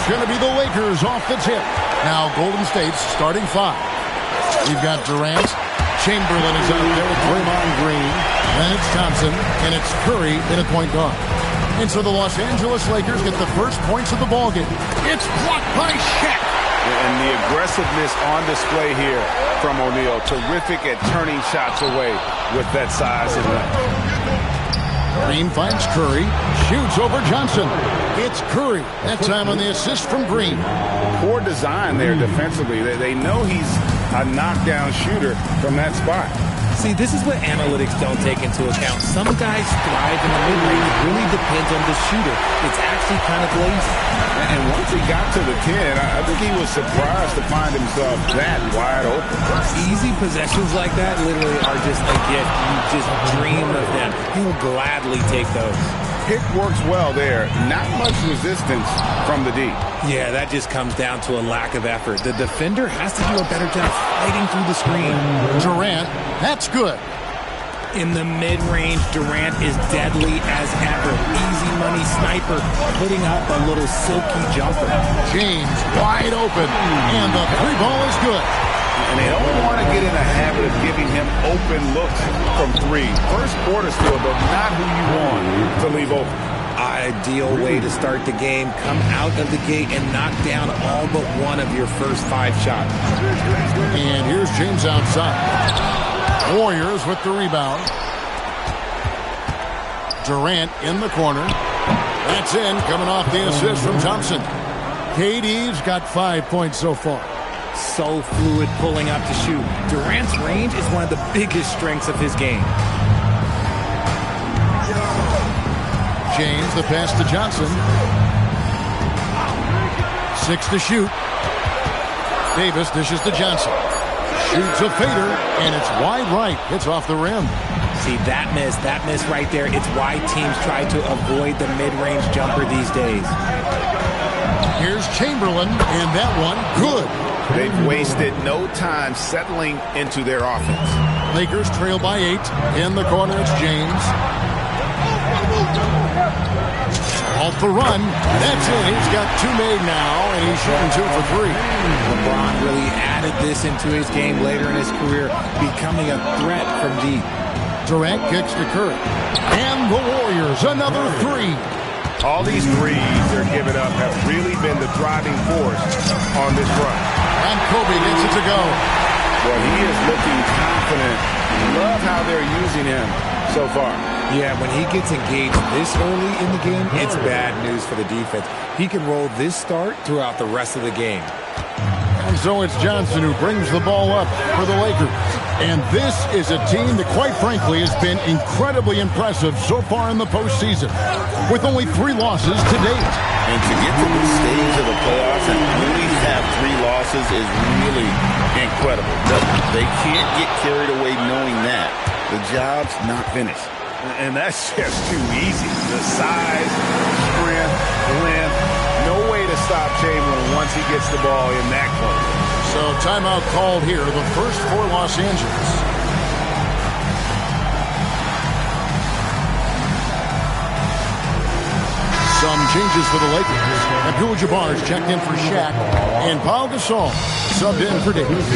It's going to be the Lakers off the tip. Now Golden State's starting 5. We've got Durant. Chamberlain is out there with Draymond Green. Then it's Thompson, and it's Curry in a point guard. And so the Los Angeles Lakers get the first points of the ballgame. It's blocked by Shaq. And the aggressiveness on display here from O'Neal. Terrific at turning shots away with that size and length. Green finds Curry. Shoots over Johnson. It's Curry. That time on the assist from Green. Poor design there defensively. They know he's a knockdown shooter from that spot. See, this is what analytics don't take into account. Some guys thrive in the mid-range. It really depends on the shooter. It's actually kind of lazy. And once he got to the 10, I think he was surprised to find himself that wide open. Easy possessions like that literally are just a gift. You just dream of them. He'll gladly take those. Pick works well there. Not much resistance from the D. Yeah, that just comes down to a lack of effort. The defender has to do a better job fighting through the screen. Durant, that's good. In the mid-range, Durant is deadly as ever. Easy money sniper, putting up a little silky jumper. James wide open, and the 3 ball is good. And they don't want to get in a habit of giving him open looks from 3. First quarter still, but not who you want to leave open. Ideal way to start the game. Come out of the gate and knock down all but one of your first 5 shots. And here's James outside. Warriors with the rebound. Durant in the corner. That's in, coming off the assist from Thompson. KD's got 5 points so far. So fluid pulling up to shoot. Durant's range is one of the biggest strengths of his game. James, the pass to Johnson. 6 to shoot. Davis dishes to Johnson. Shoots a fader, and it's wide right. It's off the rim. See, that miss right there. It's why teams try to avoid the mid-range jumper these days. Here's Chamberlain, and that one, good. They've wasted no time settling into their offense. Lakers trail by 8. In the corner, it's James. Off the run. That's it. He's got 2 made now, and he's shooting 2 for 3. LeBron really added this into his game later in his career, becoming a threat from deep. Durant kicks to Curry. And the Warriors, another 3. All these threes they're giving up have really been the driving force on this run. And Kobe gets it to go. Well, he is looking confident. Love how they're using him so far. Yeah, when he gets engaged this early in the game, it's bad news for the defense. He can roll this start throughout the rest of the game. And so it's Johnson who brings the ball up for the Lakers. And this is a team that, quite frankly, has been incredibly impressive so far in the postseason, with only 3 losses to date. And to get to this stage of the playoffs and only have 3 losses is really incredible. They can't get carried away knowing that. The job's not finished. And that's just too easy. The size, strength, length, no way to stop Chamberlain once he gets the ball in that close. So timeout called here, the first for Los Angeles. Some changes for the Lakers. Abdul-Jabbar's checked in for Shaq, and Paul Gasol subbed in for Davis.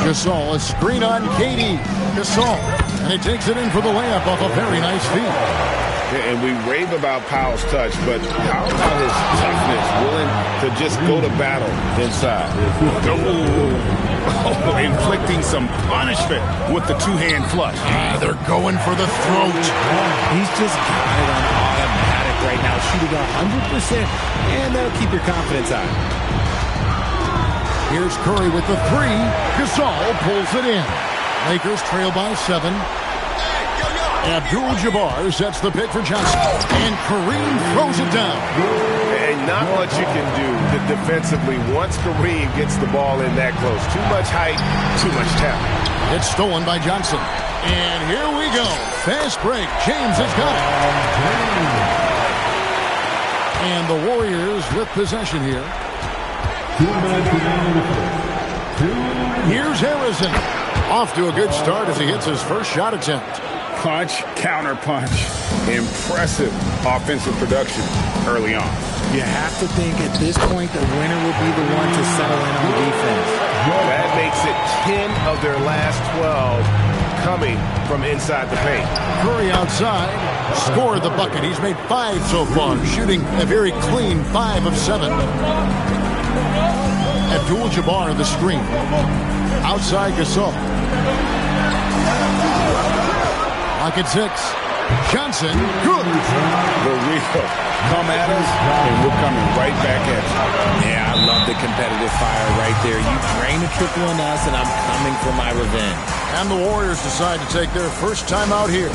Gasol, a screen on KD. Gasol, and he takes it in for the layup off a very nice feed. And we rave about Powell's touch, but how about his toughness, willing to just go to battle inside? Inflicting some punishment with the 2-hand flush. They're going for the throat. He's just got it on automatic right now, shooting 100%, and that'll keep your confidence high. Here's Curry with the 3. Gasol pulls it in. Lakers trail by 7. Abdul-Jabbar sets the pick for Johnson. And Kareem throws it down. And not much you can do defensively once Kareem gets the ball in that close. Too much height, too much talent. It's stolen by Johnson. And here we go. Fast break. James has got it. And the Warriors with possession here. Here's Harrison. Off to a good start as he hits his first shot attempt. Punch, counter punch. Impressive offensive production early on. You have to think at this point the winner will be the one to settle in on defense. That makes it 10 of their last 12 coming from inside the paint. Curry outside, scored the bucket. He's made 5 so far, shooting a very clean 5 of 7. Abdul-Jabbar the screen. Outside Gasol. Pocket 6. Johnson, good. The real come at us, and we're coming right back at you. Yeah, I love the competitive fire right there. You drain a triple on us, and I'm coming for my revenge. And the Warriors decide to take their first time out here.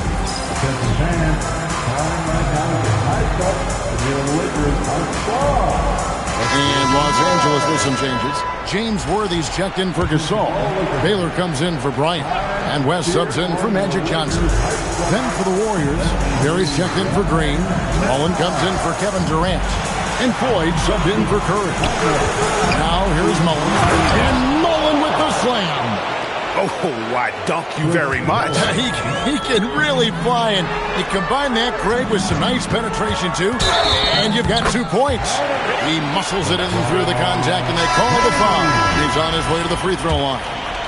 And Los Angeles with some changes. James Worthy's checked in for Gasol. Baylor comes in for Bryant. And West subs in for Magic Johnson. Then for the Warriors, Barry's checked in for Green. Mullen comes in for Kevin Durant. And Floyd subbed in for Curry. Now here's Mullen. And Mullen with the slam. Oh, I dunk you very much. He can really fly, and you combine that, Greg, with some nice penetration, too, and you've got 2 points. He muscles it in through the contact, and they call the foul. He's on his way to the free throw line.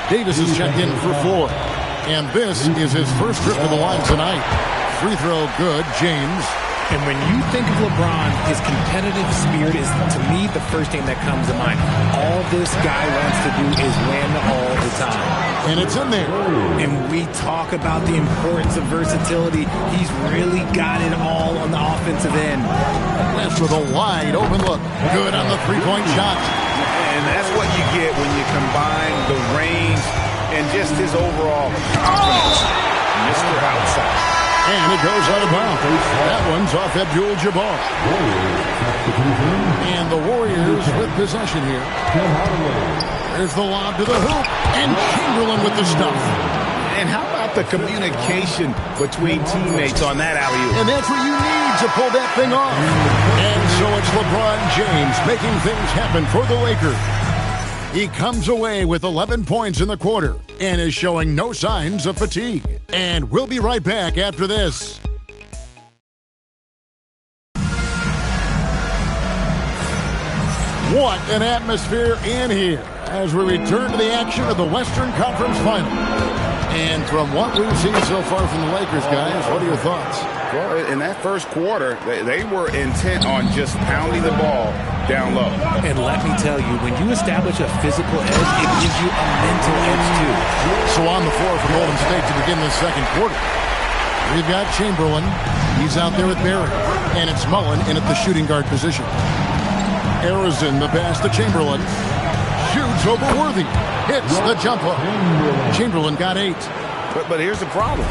Davis is checked in for Floyd, and this is his first trip to the line tonight. Free throw good, James. And when you think of LeBron, his competitive spirit is, to me, the first thing that comes to mind. All this guy wants to do is win all the time. And it's in there. And we talk about the importance of versatility. He's really got it all on the offensive end. West with a wide open look. Good on the three-point shot. And that's what you get when you combine the range and just his overall confidence. Mr. Outside. And it goes out of bounds. That one's off Abdul-Jabbar. And the Warriors with possession here. There's the lob to the hoop. And Chamberlain with the stuff. And how about the communication between teammates on that alley-oop? And that's what you need to pull that thing off. And so it's LeBron James making things happen for the Lakers. He comes away with 11 points in the quarter and is showing no signs of fatigue. And we'll be right back after this. What an atmosphere in here as we return to the action of the Western Conference Final. And from what we've seen so far from the Lakers, guys, what are your thoughts? Well, in that first quarter, they were intent on just pounding the ball down low. And let me tell you, when you establish a physical edge, it gives you a mental edge, too. So on the floor for Golden State to begin this second quarter, we've got Chamberlain. He's out there with Barry. And it's Mullen in at the shooting guard position. Arizon, the pass to Chamberlain. Shoots over Worthy. Hits the jumper. Chamberlain got 8. But here's the problem.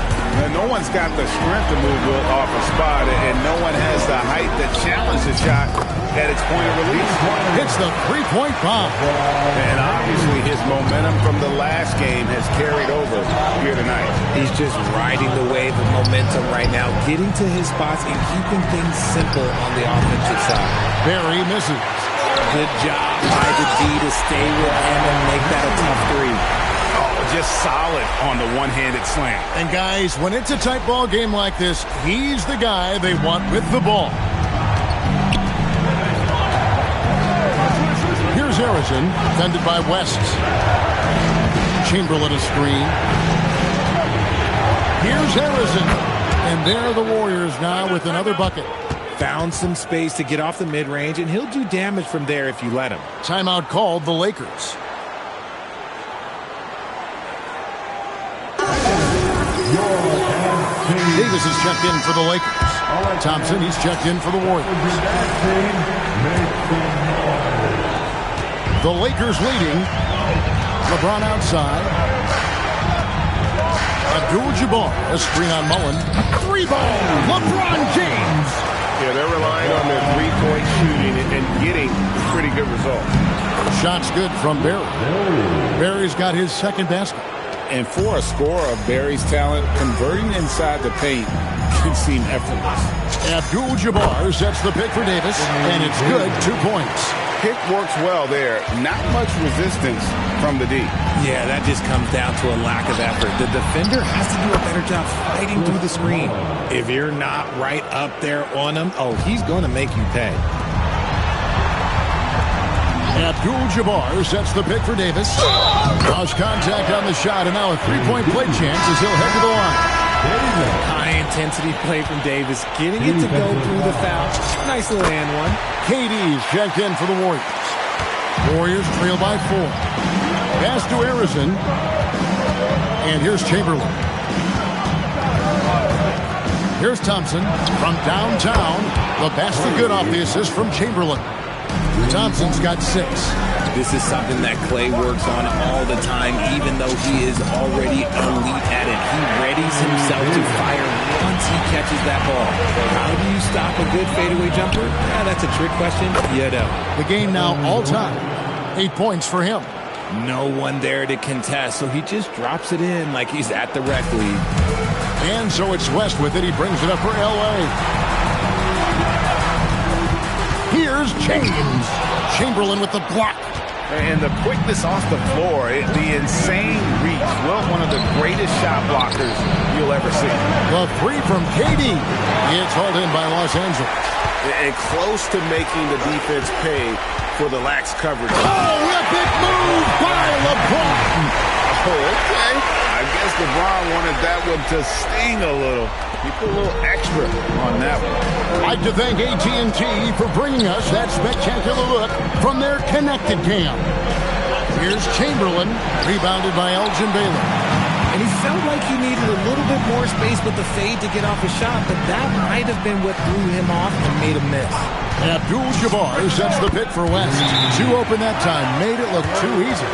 No one's got the strength to move off a spot, and no one has the height that challenges the shot at its point of release. Hits the three-point bomb. And obviously his momentum from the last game has carried over here tonight. He's just riding the wave of momentum right now, getting to his spots and keeping things simple on the offensive side. Barry misses. Good job by the D to stay with him and make that a tough 3. Just solid on the one-handed slam. And guys, when it's a tight ball game like this, he's the guy they want with the ball. Here's Harrison, defended by West. Chamberlain a screen. Here's Harrison. And there are the Warriors now with another bucket. Found some space to get off the mid-range, and he'll do damage from there if you let him. Timeout called the Lakers. Davis is checked in for the Lakers. Thompson, he's checked in for the Warriors. The Lakers leading. LeBron outside. Abdul-Jabbar, a screen on Mullen. 3-ball, LeBron James. Yeah, they're relying on their three-point shooting and getting pretty good results. Shots good from Barry. Barry's got his second basket. And for a scorer of Barry's talent, converting inside the paint can seem effortless. Abdul-Jabbar sets the pick for Davis, and it's good, 2 points. pick works well there. Not much resistance from the D. Yeah, that just comes down to a lack of effort. The defender has to do a better job fighting through the screen. If you're not right up there on him, oh, he's going to make you pay. Abdul-Jabbar sets the pick for Davis. Lost contact on the shot, and now a three-point play chance as he'll head to the line. High-intensity play from Davis, getting it to go through the foul. Nice little and one. KD's checked in for the Warriors. Warriors trail by 4. Pass to Harrison. And here's Chamberlain. Here's Thompson from downtown. The basket good off the assist from Chamberlain. Thompson's got 6. This is something that Clay works on all the time, even though he is already elite at it. He readies himself to fire once he catches that ball. How do you stop a good fadeaway jumper? That's a trick question. You know. The game now all-time. 8 points for him. No one there to contest, so he just drops it in like he's at the rec league. And so it's West with it. He brings it up for L.A. Here's James. Chamberlain with the block. And the quickness off the floor, the insane reach. Well, one of the greatest shot blockers you'll ever see. The three from KD. It's hauled in by Los Angeles. And close to making the defense pay for the lax coverage. Oh, epic move by LeBron. Oh, okay. I guess LeBron wanted that one to sting a little. He put a little extra on that one. I'd like to thank AT&T for bringing us that spectacular look from their connected cam. Here's Chamberlain, rebounded by Elgin Baylor. And he felt like he needed a little bit more space with the fade to get off a shot, but that might have been what threw him off and made him miss. Abdul-Jabbar sets the pick for West. 2 open that time, made it look too easy.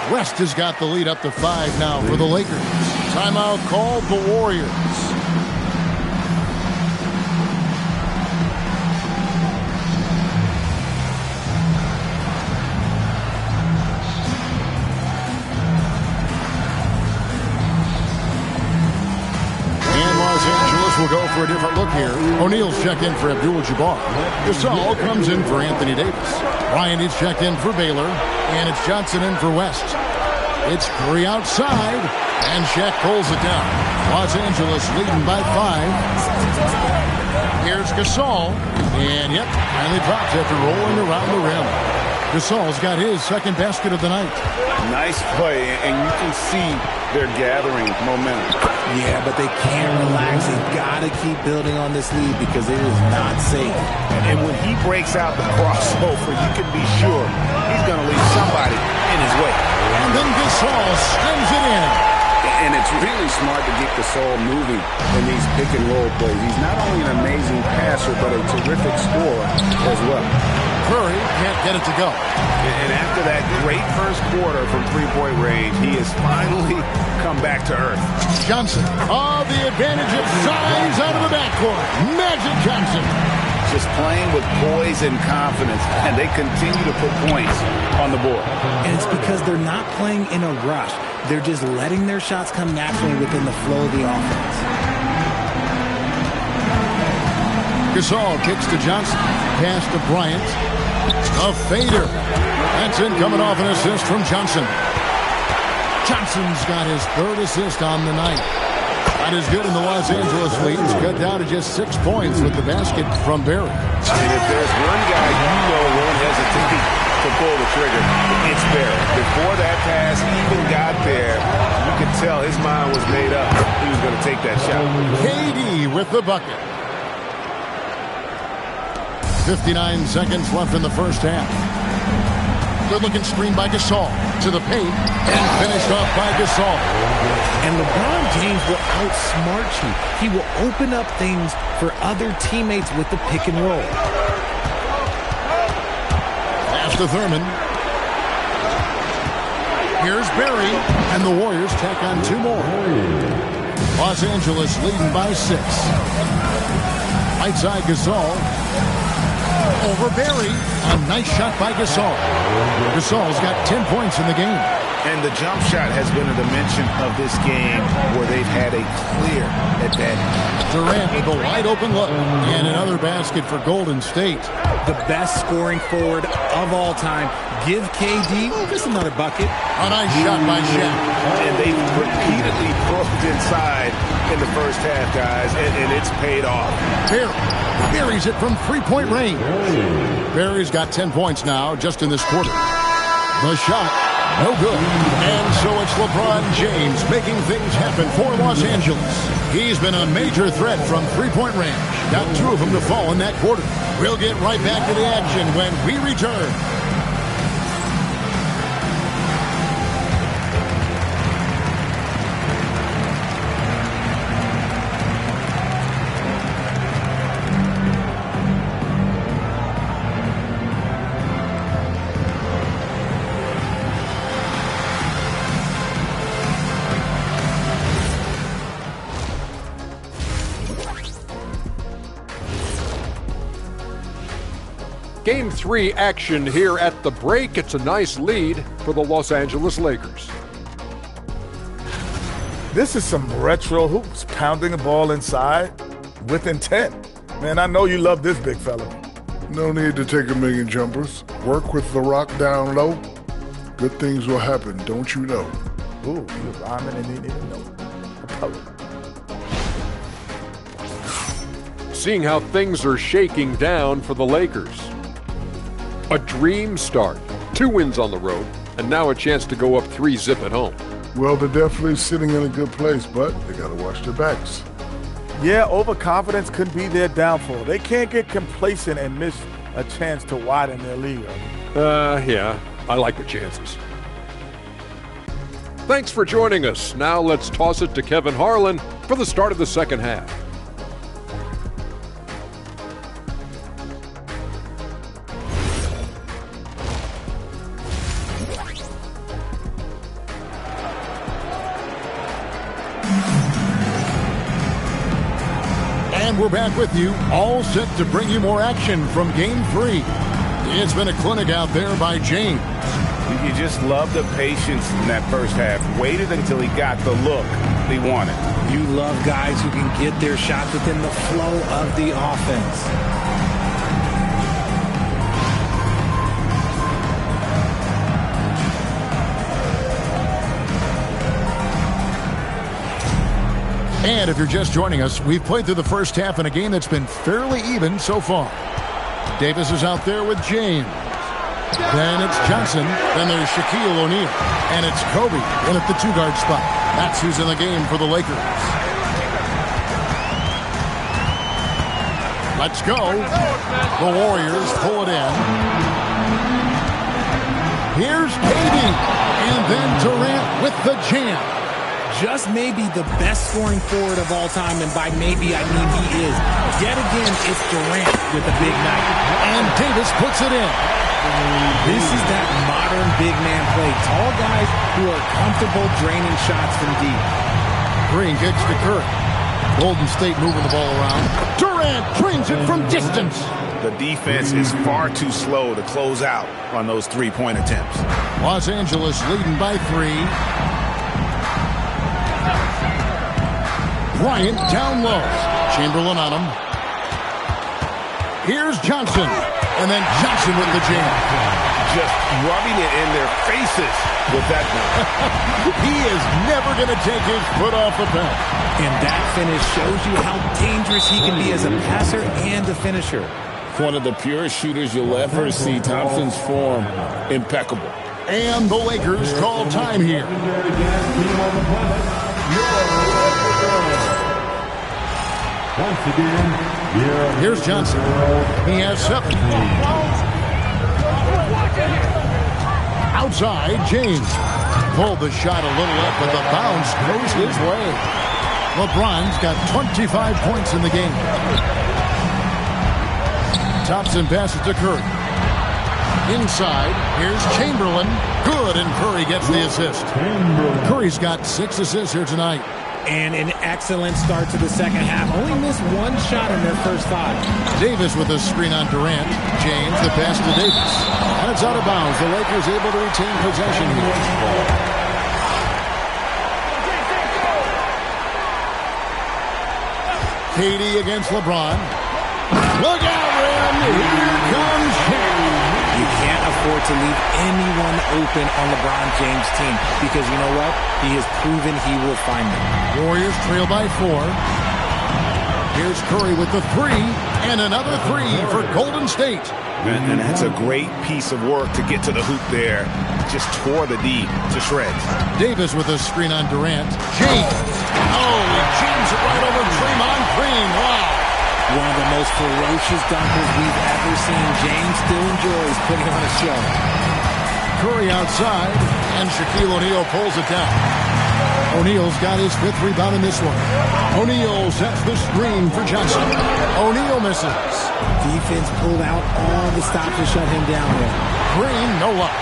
West has got the lead up to 5 now for the Lakers. Timeout called the Warriors. We'll go for a different look here. O'Neal's checked in for Abdul-Jabbar. Gasol comes in for Anthony Davis. Ryan is checked in for Baylor. And it's Johnson in for West. It's Curry outside. And Shaq pulls it down. Los Angeles leading by 5. Here's Gasol. And yep, finally drops after rolling around the rim. Gasol's got his second basket of the night. Nice play, and you can see they're gathering momentum. Yeah, but they can't relax. They've got to keep building on this lead because it is not safe. And when he breaks out the crossover, you can be sure he's going to leave somebody in his way. And then Gasol strings it in. And it's really smart to get Gasol moving in these pick-and-roll plays. He's not only an amazing passer, but a terrific scorer as well. Curry can't get it to go. And after that great first quarter from three-point range, he has finally come back to earth. Johnson, the advantage of size out of the backcourt. Magic Johnson. Just playing with poise and confidence, and they continue to put points on the board. And it's because they're not playing in a rush. They're just letting their shots come naturally within the flow of the offense. Gasol kicks to Johnson. Pass to Bryant. A fader. That's in coming off an assist from Johnson. Johnson's got his 3rd assist on the night. That is good in the Los Angeles lead. It's cut down to just 6 points with the basket from Barry. And if there's one guy you know won't hesitate to pull the trigger, it's Barry. Before that pass even got there, you could tell his mind was made up. He was going to take that shot. KD with the bucket. 59 seconds left in the first half. Good-looking screen by Gasol to the paint and finished off by Gasol. And LeBron James will outsmart you. He will open up things for other teammates with the pick and roll. Pass to Thurman. Here's Barry, and the Warriors tack on 2 more. Los Angeles leading by 6. Right side Gasol. Over Barry. A nice shot by Gasol. Gasol's got 10 points in the game. And the jump shot has been a dimension of this game where they've had a clear advantage. Durant with a wide open look. And another basket for Golden State. The best scoring forward of all time. Give KD just another bucket. A nice shot by Shaq. And they repeatedly probed inside in the first half, guys, and it's paid off. Barry buries it from three-point range. Barry's got 10 points now just in this quarter. The shot, no good. And so it's LeBron James making things happen for Los Angeles. He's been a major threat from three-point range. Got two of them to fall in that quarter. We'll get right back to the action when we return. Game 3 action here at the break. It's a nice lead for the Los Angeles Lakers. This is some retro hoops, pounding the ball inside with intent. Man, I know you love this big fella. No need to take a million jumpers. Work with the rock down low. Good things will happen, don't you know? Ooh, you rhyming and didn't even know. Seeing how things are shaking down for the Lakers. A dream start. 2 wins on the road, and now a chance to go up 3-0 at home. Well, they're definitely sitting in a good place, but they got to watch their backs. Yeah, overconfidence could be their downfall. They can't get complacent and miss a chance to widen their lead. Yeah, I like the chances. Thanks for joining us. Now let's toss it to Kevin Harlan for the start of the second half. And we're back with you, all set to bring you more action from Game 3. It's been a clinic out there by James. You just love the patience in that first half. Waited until he got the look he wanted. You love guys who can get their shots within the flow of the offense. And if you're just joining us, we've played through the first half in a game that's been fairly even so far. Davis is out there with James. Then it's Johnson. Then there's Shaquille O'Neal. And it's Kobe in at the two-guard spot. That's who's in the game for the Lakers. Let's go. The Warriors pull it in. Here's KD. And then Durant with the jam. Just maybe the best scoring forward of all time, and by maybe I mean he is. Yet again, it's Durant with a big night. And Davis puts it in. This is that modern big man play. Tall guys who are comfortable draining shots from deep. Green kicks to Curry. Golden State moving the ball around. Durant drains it from distance. The defense is far too slow to close out on those three-point attempts. Los Angeles leading by 3. Bryant down low. Chamberlain on him. Here's Johnson. And then Johnson with the jam. Just rubbing it in their faces with that one. He is never going to take his foot off the pedal. And that finish shows you how dangerous he can be as a passer and a finisher. One of the purest shooters you'll ever see. Thompson's form, impeccable. And the Lakers call time here. Here's Johnson. He has 7. Outside, James. Pulled the shot a little up, but the bounce goes his way. LeBron's got 25 points in the game. Thompson passes to Curry. Inside, here's Chamberlain. Good, and Curry gets the assist. Curry's got 6 assists here tonight. And an excellent start to the second half. Only missed one shot in their first 5. Davis with a screen on Durant. James, the pass to Davis. And it's out of bounds. The Lakers able to retain possession here. KD against LeBron. Look out, Rim. Here comes Shaq. You can't afford to leave anyone open on LeBron James' team because you know what? He has proven he will find them. Warriors trail by 4. Here's Curry with the 3, and another 3 for Golden State. And that's a great piece of work to get to the hoop there. Just tore the D to shreds. Davis with a screen on Durant. James. Oh, he jams it right over Draymond Green. Wow. One of the most ferocious dunkers we've ever seen. James still enjoys putting on a show. Curry outside, and Shaquille O'Neal pulls it down. O'Neal's got his 5th rebound in this one. O'Neal sets the screen for Johnson. O'Neal misses. Defense pulled out all the stops to shut him down there. Green, no luck.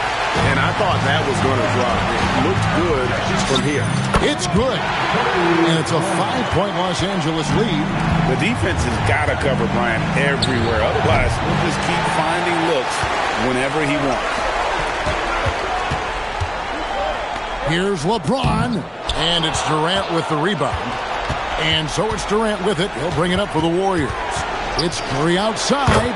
And I thought that was going to drop. It looked good from here. It's good. And it's a 5-point Los Angeles lead. The defense has got to cover Bryant everywhere. Otherwise, he'll just keep finding looks whenever he wants. Here's LeBron. And it's Durant with the rebound. And so it's Durant with it. He'll bring it up for the Warriors. It's Curry outside.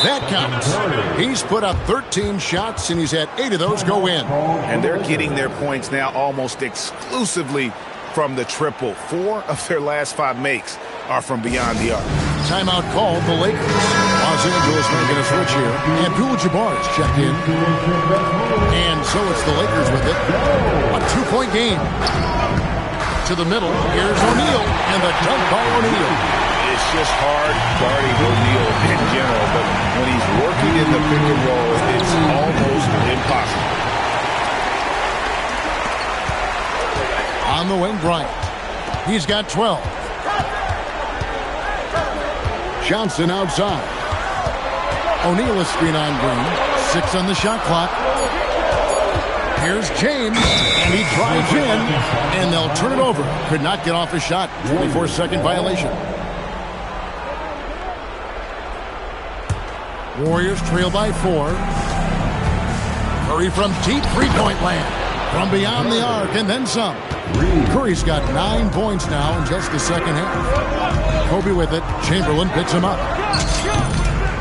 That counts. He's put up 13 shots, and he's had 8 of those go in. And they're getting their points now almost exclusively from the triple. 4 of their last 5 makes are from beyond the arc. Timeout called the Lakers. Los Angeles making a switch here. Abdul-Jabbar's checked in. And so it's the Lakers with it. A 2-point game. To the middle. Here's O'Neal. And the dunk by O'Neal. It's just hard guarding O'Neal in general, but when he's working in the pick and roll, it's almost impossible. On the wing, Bryant. He's got 12. Johnson outside. O'Neal a screen on Green. 6 on the shot clock. Here's James, and he drives in, and they'll turn it over. Could not get off a shot. 24-second violation. Warriors trail by 4. Curry from deep 3-point land. From beyond the arc, and then some. Curry's got 9 points now in just the second half. Kobe with it. Chamberlain picks him up.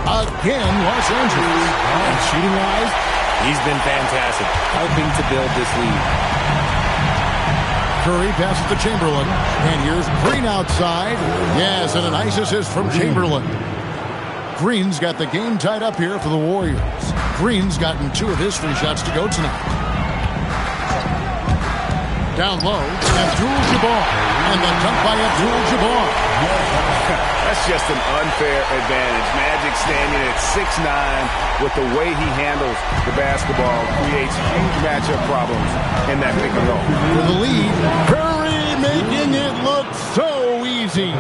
Again, Los Angeles. And shooting-wise, he's been fantastic, helping to build this lead. Curry passes to Chamberlain. And here's Green outside. Yes, and a nice assist from Chamberlain. Green's got the game tied up here for the Warriors. Green's gotten 2 of his free shots to go tonight. Down low, Abdul-Jabbar. And the dunk by Abdul-Jabbar. That's just an unfair advantage. Magic standing at 6'9", with the way he handles the basketball, creates huge matchup problems in that pick and roll. For the lead, Curry making it look so easy.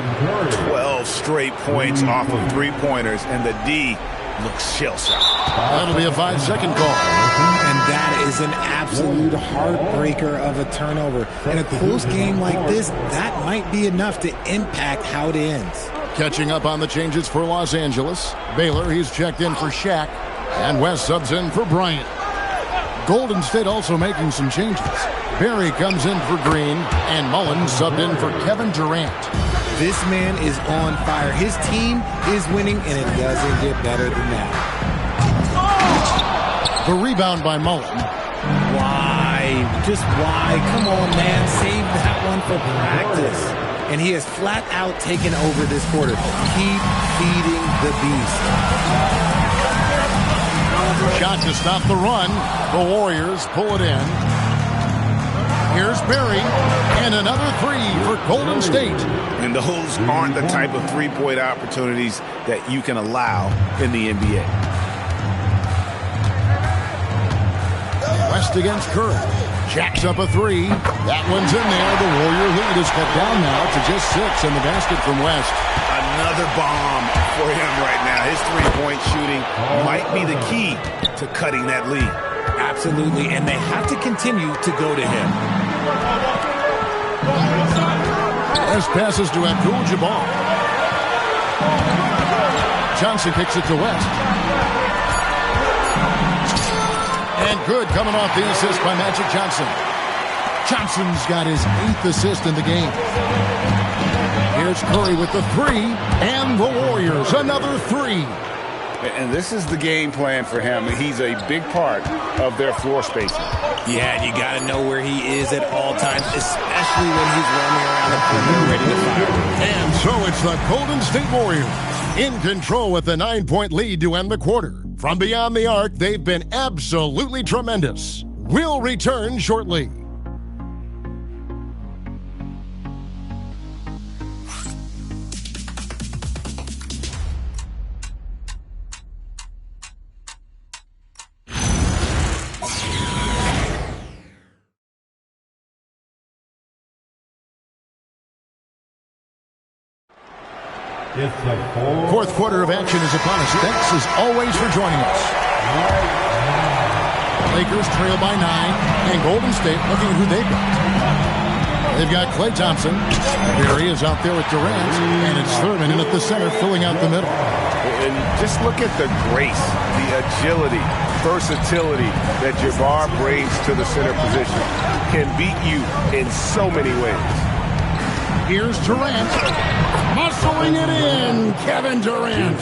12 straight points off of 3-pointers, and the D looks shell-shocked. That'll be a 5-second call. And that is an absolute heartbreaker of a turnover. In a close game like this, that might be enough to impact how it ends. Catching up on the changes for Los Angeles. Baylor, he's checked in for Shaq. And West subs in for Bryant. Golden State also making some changes. Barry comes in for Green. And Mullins subbed in for Kevin Durant. This man is on fire. His team is winning, and it doesn't get better than that. The rebound by Mullins. Why? Just why? Come on, man. Save that one for practice. And he has flat out taken over this quarter. Keep feeding the beast. Shot to stop the run. The Warriors pull it in. Here's Barry, and another 3 for Golden State. And those aren't the type of 3-point opportunities that you can allow in the NBA. West against Curry. Jacks up a 3. That one's in there. The Warrior lead is cut down now to just 6 in the basket from West. Another bomb for him right now. His 3-point shooting might be the key to cutting that lead. Absolutely, and they have to continue to go to him. As passes to Abdul-Jabbar. Johnson kicks it to West. And good coming off the assist by Magic Johnson. Johnson's got his 8th assist in the game. Here's Curry with the 3, and the Warriors another 3. And this is the game plan for him. He's a big part of their floor spacing. Yeah, and you got to know where he is at all times, especially when he's roaming around the perimeter ready to fire. And so it's the Golden State Warriors in control with a 9-point lead to end the quarter. From beyond the arc, they've been absolutely tremendous. We'll return shortly. Fourth quarter of action is upon us. Thanks as always for joining us. Lakers trail by 9, and Golden State looking at who they've got. They've got Klay Thompson. Barry is out there with Durant, and it's Thurman in at the center, filling out the middle. And just look at the grace, the agility, versatility that Jabbar brings to the center position. Can beat you in so many ways. Here's Durant. Muscling it in, Kevin Durant.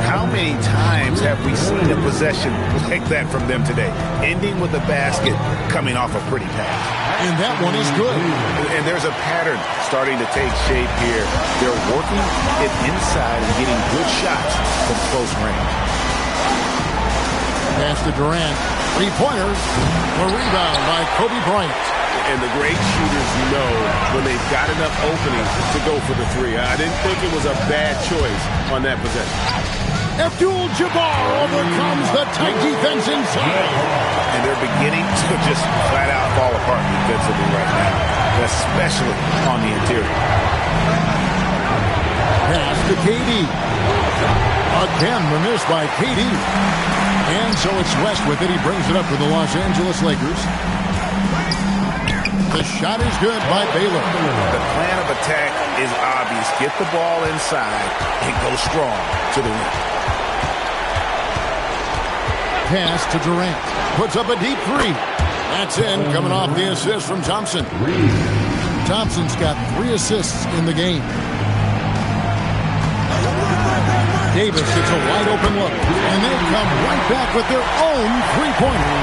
How many times have we seen a possession like that from them today? Ending with a basket, coming off a pretty pass. And that one is good. And there's a pattern starting to take shape here. They're working it inside and getting good shots from close range. Pass to Durant. Three-pointer. A rebound by Kobe Bryant. And the great shooters know when they've got enough opening to go for the 3. I didn't think it was a bad choice on that possession. Abdul-Jabbar overcomes the tight defense inside. And they're beginning to just flat out fall apart defensively right now, especially on the interior. Pass to KD. Again, the miss by KD. And so it's West with it. He brings it up for the Los Angeles Lakers. The shot is good by Baylor. The plan of attack is obvious. Get the ball inside and go strong to the rim. Pass to Durant. Puts up a deep 3. That's in, coming off the assist from Thompson. Thompson's got 3 assists in the game. Davis gets a wide open look, and they come right back with their own 3-pointer.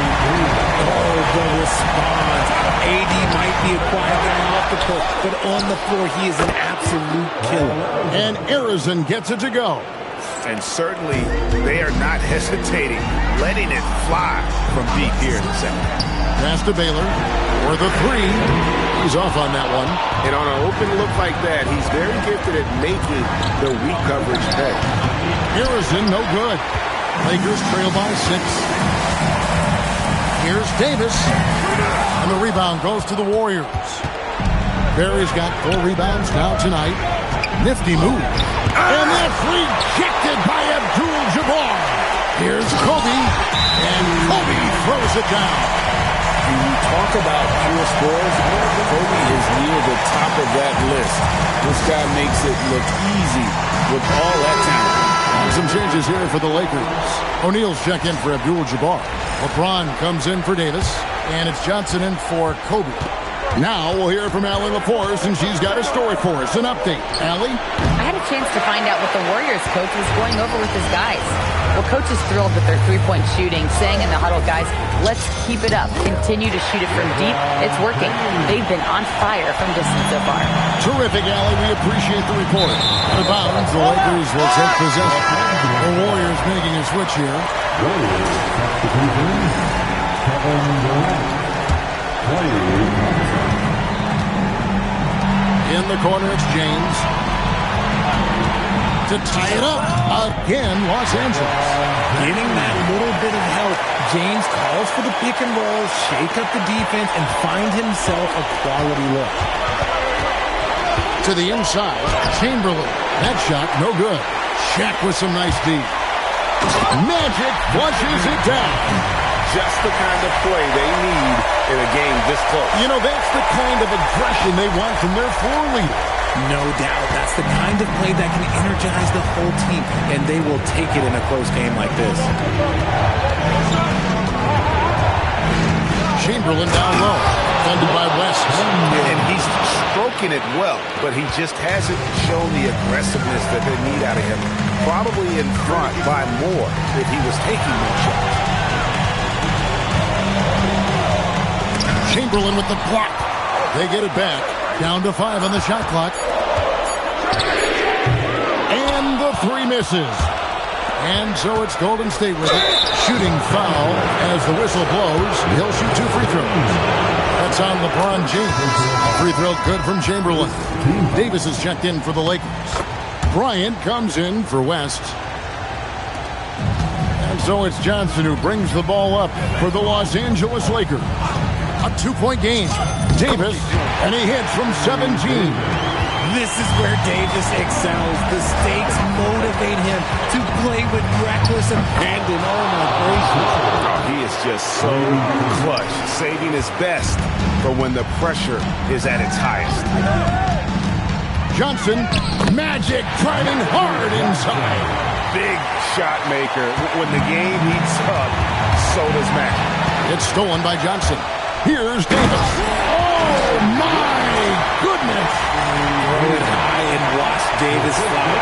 Oh, the response. AD might be a quiet guy off the court, but on the floor, he is an absolute killer. And Arizon gets it to go. And certainly, they are not hesitating, letting it fly from deep here in the second. Pass to Baylor for the 3. He's off on that one. And on an open look like that, he's very gifted at making the weak coverage pay. Arizon, no good. Lakers trail by 6. Here's Davis. And the rebound goes to the Warriors. Barry's got 4 rebounds now tonight. Nifty move. And that's rejected by Abdul-Jabbar. Here's Kobe. And Kobe throws it down. When you talk about pure scores, Kobe is near the top of that list. This guy makes it look easy with all that talent. And some changes here for the Lakers. O'Neal's check in for Abdul-Jabbar. LeBron comes in for Davis. And it's Johnson in for Kobe. Now we'll hear from Allie LaForce, and she's got a story for us. An update. Allie? I had a chance to find out what the Warriors coach was going over with his guys. Well, coach is thrilled with their three-point shooting, saying in the huddle, guys, let's keep it up. Continue to shoot it from deep. It's working. They've been on fire from distance so far. Terrific, Allie. We appreciate the report. Out of bounds, the Lakers will take possession. The Warriors making a switch here. In the corner, it's James. To tie it up again, Los Angeles. Getting that little bit of help. James calls for the pick and roll, shake up the defense, and find himself a quality look. To the inside, Chamberlain. That shot, no good. Shaq with some nice D. Magic flushes it down. Just the kind of play they need in a game this close. You know, that's the kind of aggression they want from their floor leader. No doubt. That's the kind of play that can energize the whole team, and they will take it in a close game like this. Chamberlain down low, defended by West. And he's stroking it well, but he just hasn't shown the aggressiveness that they need out of him. Probably in front by more if he was taking more shots. Chamberlain with the block. They get it back. Down to 5 on the shot clock. And the 3 misses. And so it's Golden State with it. Shooting foul as the whistle blows. He'll shoot 2 free throws. That's on LeBron James. Free throw good from Chamberlain. Davis is checked in for the Lakers. Bryant comes in for West. And so it's Johnson who brings the ball up for the Los Angeles Lakers. A 2-point game. Davis, and he hits from 17. This is where Davis excels. The stakes motivate him to play with reckless abandon. Oh, my gracious. Oh, he is just so clutch, saving his best for when the pressure is at its highest. Johnson, magic, driving hard inside. Big shot maker. When the game heats up, so does magic. It's stolen by Johnson. Here's Davis. Oh, my goodness. Throw it high and watch Davis fly.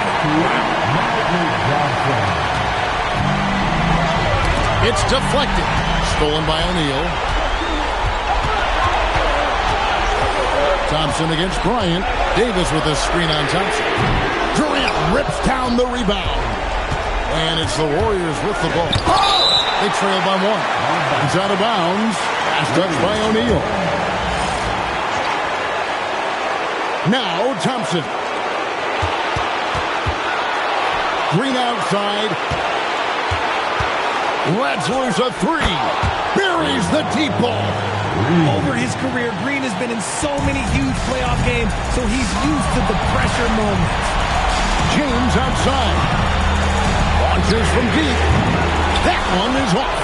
It's deflected. Stolen by O'Neal. Thompson against Bryant. Davis with a screen on Thompson. Durant rips down the rebound. And it's the Warriors with the ball. They trail by 1. It's out of bounds. Pass touched by O'Neal. Now Thompson. Green outside. Lets loose a 3. Buries the deep ball. Over his career, Green has been in so many huge playoff games, so he's used to the pressure moments. James outside. Launches from deep. That one is off.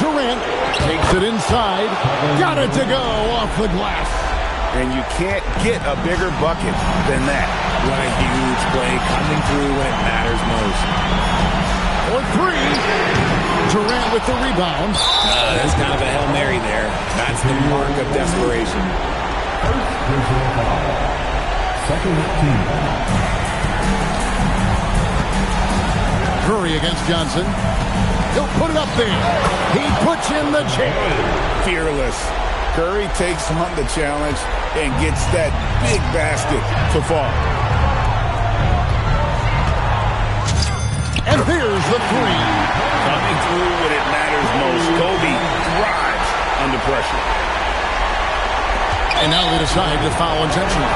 Durant takes it inside. Got it to go off the glass. And you can't get a bigger bucket than that. What a huge play coming through when it matters most. For 3. Durant with the rebound. That's kind of a Hail Mary there. That's the mark of desperation. Curry against Johnson. He'll put it up there. He puts in the chain. Fearless. Curry takes on the challenge and gets that big basket to fall. And here's the 3. Coming through when it matters most. Kobe thrives under pressure. And now they decide to foul intentionally.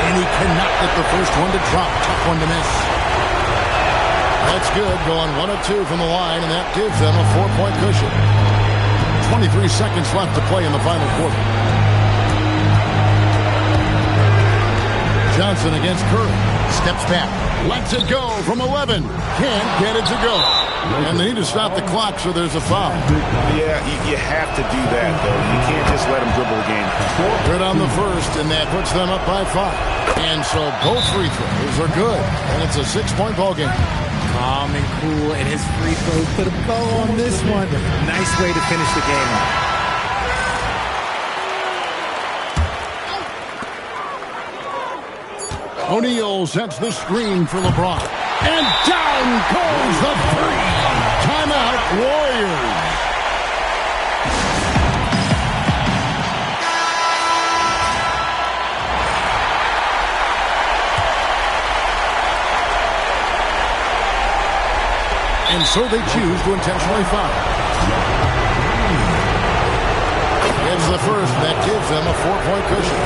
And he cannot get the first one to drop. Tough one to miss. That's good. Going 1 of 2 from the line, and that gives them a 4-point cushion. 23 seconds left to play in the final quarter. Johnson against Curry. Steps back. Lets it go from 11. Can't get it to go. And they need to stop the clock, so there's a foul. Yeah, you have to do that, though. You can't just let them dribble the game. Good on the first, and that puts them up by 5. And so both free throws are good. And it's a 6-point ball game. Calm and cool, and his free throws put a bow on this one. Nice way to finish the game off. O'Neal sets the screen for LeBron. And down goes the 3. Timeout, Warriors. And so they choose to intentionally foul. It's the first that gives them a 4-point cushion.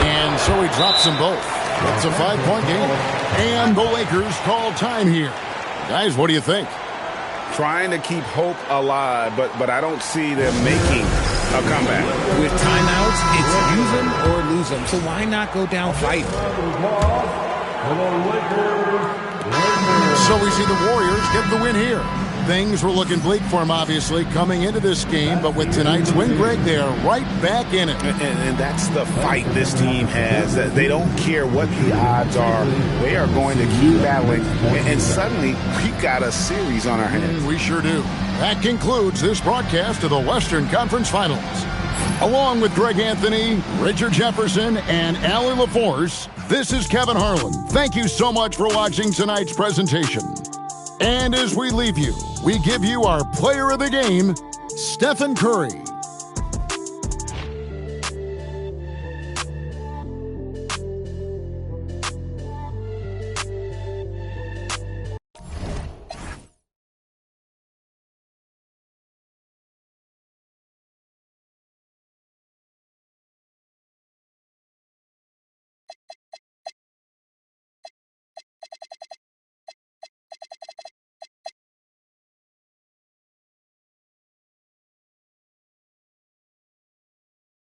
And so he drops them both. It's a 5-point game. And the Lakers call time here. Guys, what do you think? Trying to keep hope alive, but I don't see them making a comeback. With timeouts, it's use them or lose them. So why not go down fighting? So we see the Warriors get the win here. Things were looking bleak for them, obviously, coming into this game. But with tonight's win, Greg, they are right back in it. And that's the fight this team has. They don't care what the odds are. They are going to keep battling. And suddenly, we got a series on our hands. We sure do. That concludes this broadcast of the Western Conference Finals. Along with Greg Anthony, Richard Jefferson, and Allie LaForce, this is Kevin Harlan. Thank you so much for watching tonight's presentation. And as we leave you, we give you our player of the game, Stephen Curry.